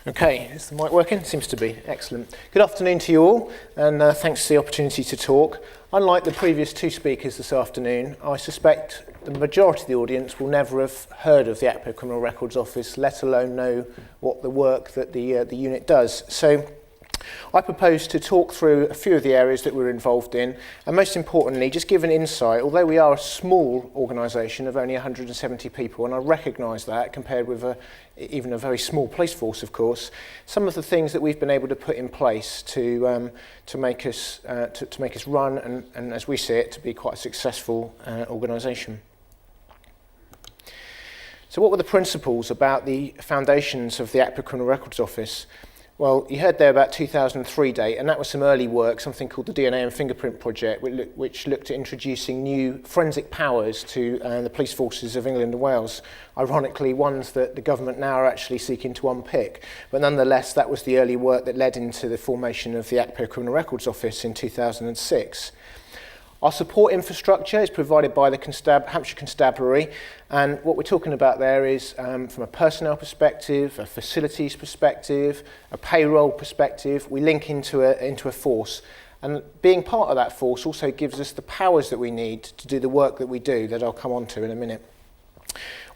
Okay, is the mic working? Seems to be. Excellent. Good afternoon to you all, and thanks for the opportunity to talk. Unlike the previous two speakers this afternoon, I suspect the majority of the audience will never have heard of the ACPO Criminal Records Office, let alone know what the work that the unit does. So I propose to talk through a few of the areas that we're involved in, and most importantly, just give an insight. Although we are a small organisation of only 170 people, and I recognise that compared with even a very small police force, of course, some of the things that we've been able to put in place to make us run and, as we see it, to be quite a successful organisation. So what were the principles about the foundations of the ACPO Criminal Records Office? Well, you heard there about 2003 date, and that was some early work, something called the DNA and Fingerprint Project, which looked at introducing new forensic powers to the police forces of England and Wales. Ironically, ones that the government now are actually seeking to unpick. But nonetheless, that was the early work that led into the formation of the ACPO Criminal Records Office in 2006. Our support infrastructure is provided by the Hampshire Constabulary, and what we're talking about there is from a personnel perspective, a facilities perspective, a payroll perspective. We link into a force, and being part of that force also gives us the powers that we need to do the work that we do, that I'll come on to in a minute.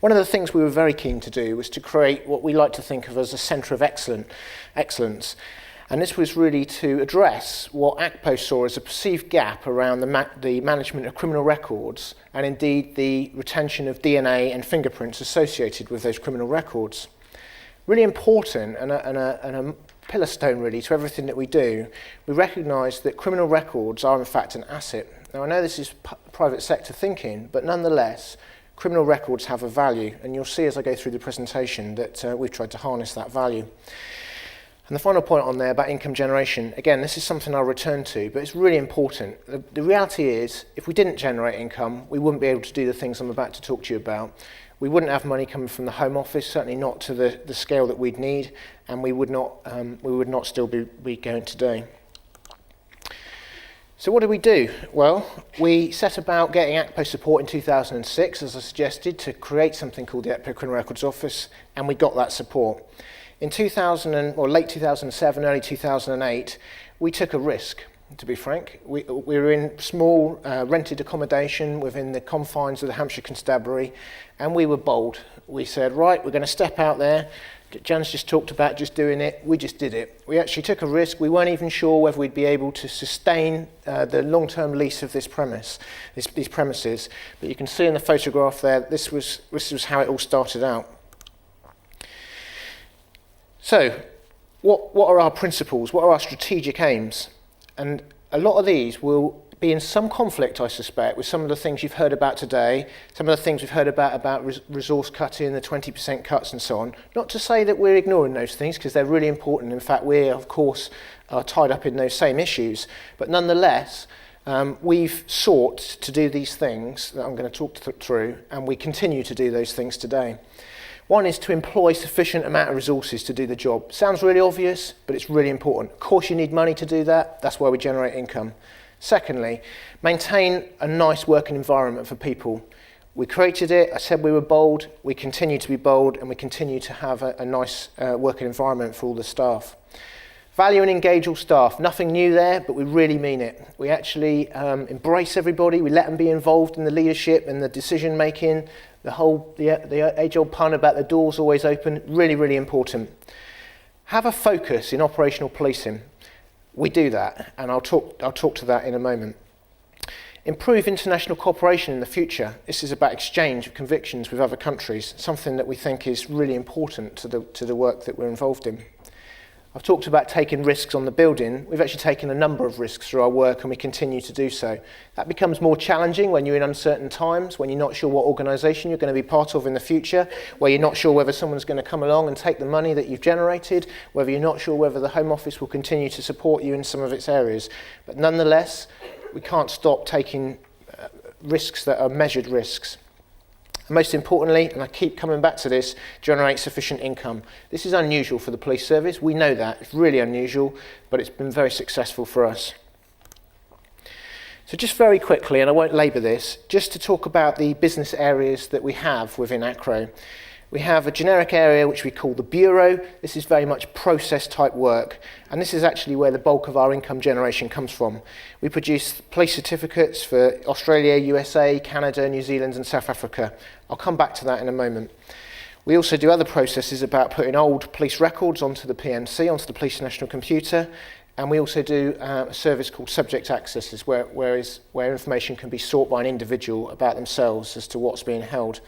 One of the things we were very keen to do was to create what we like to think of as a centre of excellence. And this was really to address what ACPO saw as a perceived gap around the management of criminal records, and indeed the retention of DNA and fingerprints associated with those criminal records. Really important and a pillar stone really to everything that we do. We recognise that criminal records are in fact an asset. Now I know this is private sector thinking, but nonetheless criminal records have a value, and you'll see as I go through the presentation that we've tried to harness that value. And the final point on there about income generation, again, this is something I'll return to, but it's really important. The reality is, if we didn't generate income, we wouldn't be able to do the things I'm about to talk to you about. We wouldn't have money coming from the Home Office, certainly not to the scale that we'd need, and we would not still be going today. So what did we do? Well, we set about getting ACPO support in 2006, as I suggested, to create something called the ACPO Criminal Records Office, and we got that support. In late 2007, early 2008, we took a risk, to be frank. We were in small rented accommodation within the confines of the Hampshire Constabulary, and we were bold. We said, right, we're going to step out there. Jan's just talked about just doing it. We just did it. We actually took a risk. We weren't even sure whether we'd be able to sustain the long-term lease of these premises. But you can see in the photograph there, this was how it all started out. So, what are our principles? What are our strategic aims? And a lot of these will be in some conflict, I suspect, with some of the things you've heard about today, some of the things we've heard about resource cutting, the 20% cuts and so on. Not to say that we're ignoring those things, because they're really important. In fact, we, of course, are tied up in those same issues. But nonetheless, we've sought to do these things that I'm going to talk through, and we continue to do those things today. One is to employ sufficient amount of resources to do the job. Sounds really obvious, but it's really important. Of course you need money to do that. That's why we generate income. Secondly, maintain a nice working environment for people. We created it. I said we were bold. We continue to be bold, and we continue to have a nice working environment for all the staff. Value and engage all staff. Nothing new there, but we really mean it. We actually embrace everybody. We let them be involved in the leadership and the decision making. The age-old pun about the doors always open, really, really important. Have a focus in operational policing. We do that, and I'll talk to that in a moment. Improve international cooperation in the future. This is about exchange of convictions with other countries, something that we think is really important to the work that we're involved in. I've talked about taking risks on the building. We've actually taken a number of risks through our work, and we continue to do so. That becomes more challenging when you're in uncertain times, when you're not sure what organisation you're going to be part of in the future, where you're not sure whether someone's going to come along and take the money that you've generated, whether you're not sure whether the Home Office will continue to support you in some of its areas. But nonetheless, we can't stop taking risks that are measured risks. And most importantly, and I keep coming back to this, generate sufficient income. This is unusual for the police service. We know that. It's really unusual, but it's been very successful for us. So just very quickly, and I won't labour this, just to talk about the business areas that we have within ACPO. We have a generic area which we call the Bureau. This is very much process type work, and this is actually where the bulk of our income generation comes from. We produce police certificates for Australia, USA, Canada, New Zealand and South Africa. I'll come back to that in a moment. We also do other processes about putting old police records onto the PNC, onto the Police National Computer, and we also do a service called Subject Access, where information can be sought by an individual about themselves as to what's being held.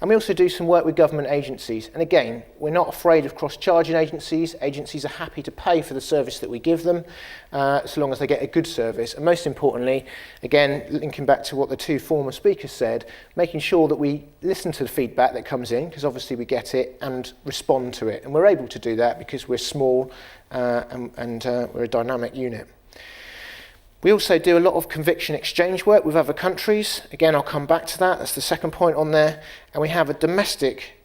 And we also do some work with government agencies. And again, we're not afraid of cross-charging agencies. Agencies are happy to pay for the service that we give them, so long as they get a good service. And most importantly, again, linking back to what the two former speakers said, making sure that we listen to the feedback that comes in, because obviously we get it, and respond to it. And we're able to do that because we're small and we're a dynamic unit. We also do a lot of conviction exchange work with other countries. Again, I'll come back to that. That's the second point on there. And we have a domestic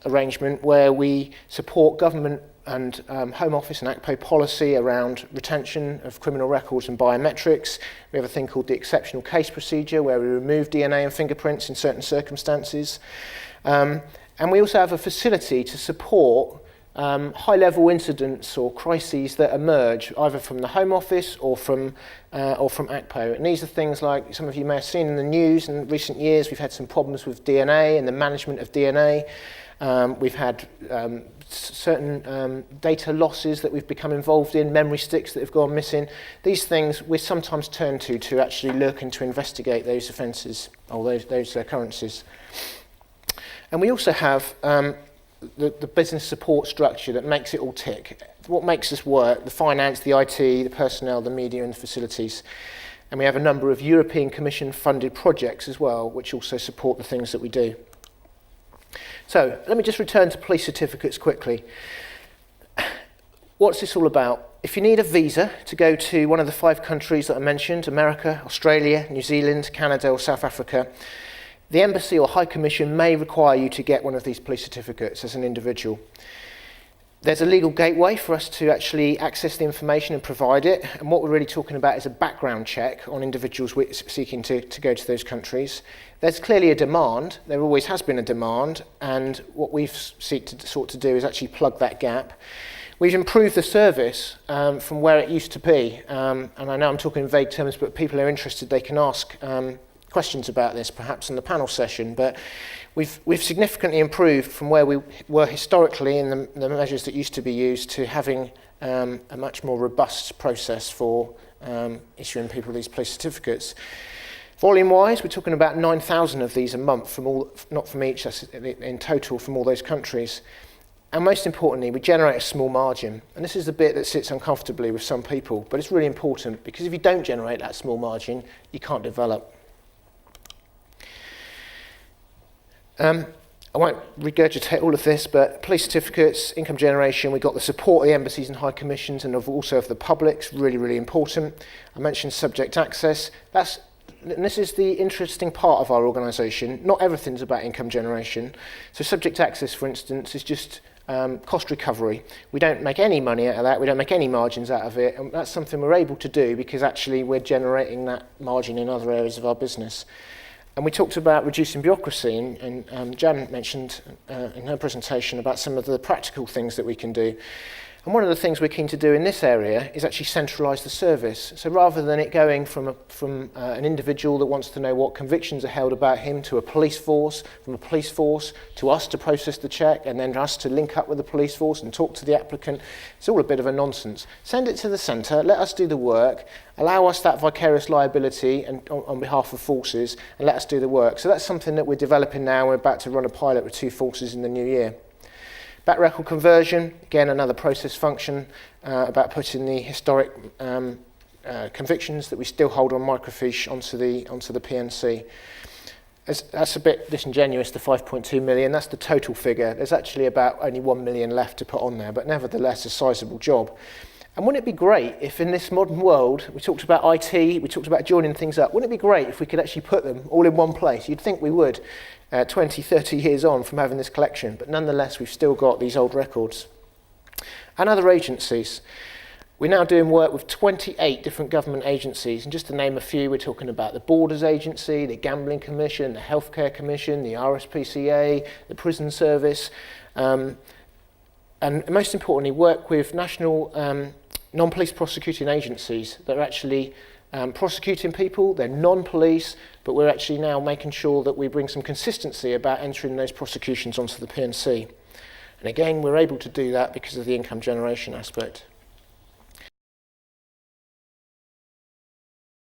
arrangement where we support government and Home Office and ACPO policy around retention of criminal records and biometrics. We have a thing called the exceptional case procedure where we remove DNA and fingerprints in certain circumstances. And we also have a facility to support high-level incidents or crises that emerge either from the Home Office or from ACPO. And these are things like some of you may have seen in the news in recent years. We've had some problems with DNA and the management of DNA. We've had certain data losses that we've become involved in, memory sticks that have gone missing. These things we sometimes turn to actually look and to investigate those offences or those occurrences. And we also have the business support structure that makes it all tick. What makes us work, the finance, the IT, the personnel, the media and the facilities. And we have a number of European Commission funded projects as well, which also support the things that we do. So let me just return to police certificates quickly. What's this all about? If you need a visa to go to one of the 5 countries that I mentioned, America, Australia, New Zealand, Canada or South Africa, the embassy or high commission may require you to get one of these police certificates as an individual. There's a legal gateway for us to actually access the information and provide it, and what we're really talking about is a background check on individuals seeking to go to those countries. There's clearly a demand, there always has been a demand, and what we've sought to do is actually plug that gap. We've improved the service from where it used to be, and I know I'm talking in vague terms, but people are interested, they can ask questions about this perhaps in the panel session, but we've significantly improved from where we were historically in the measures that used to be used to having a much more robust process for issuing people these police certificates. Volume wise, we're talking about 9,000 of these a month from all, not from each, that's in total from all those countries. And most importantly, we generate a small margin. And this is the bit that sits uncomfortably with some people, but it's really important because if you don't generate that small margin, you can't develop. I won't regurgitate all of this, but police certificates, income generation, we've got the support of the embassies and high commissions and also of the public, really, really important. I mentioned subject access. And this is the interesting part of our organisation. Not everything's about income generation. So subject access, for instance, is just cost recovery. We don't make any money out of that. We don't make any margins out of it. And that's something we're able to do because actually we're generating that margin in other areas of our business. And we talked about reducing bureaucracy, and Jan mentioned in her presentation about some of the practical things that we can do. And one of the things we're keen to do in this area is actually centralise the service. So rather than it going from an individual that wants to know what convictions are held about him to a police force, from a police force to us to process the check, and then us to link up with the police force and talk to the applicant, it's all a bit of a nonsense. Send it to the centre, let us do the work, allow us that vicarious liability and on behalf of forces, and let us do the work. So that's something that we're developing now. We're about to run a pilot with 2 forces in the new year. Back record conversion, again another process function about putting the historic convictions that we still hold on microfiche onto the PNC. That's a bit disingenuous, the 5.2 million, that's the total figure. There's actually about only 1 million left to put on there, but nevertheless a sizable job. And wouldn't it be great if in this modern world, we talked about IT, we talked about joining things up, wouldn't it be great if we could actually put them all in one place? You'd think we would, 20, 30 years on from having this collection, but nonetheless we've still got these old records. And other agencies. We're now doing work with 28 different government agencies, and just to name a few, we're talking about the Borders Agency, the Gambling Commission, the Healthcare Commission, the RSPCA, the Prison Service, and most importantly, work with national non-police prosecuting agencies that are actually prosecuting people. They're non-police, but we're actually now making sure that we bring some consistency about entering those prosecutions onto the P&C. And again, we're able to do that because of the income generation aspect.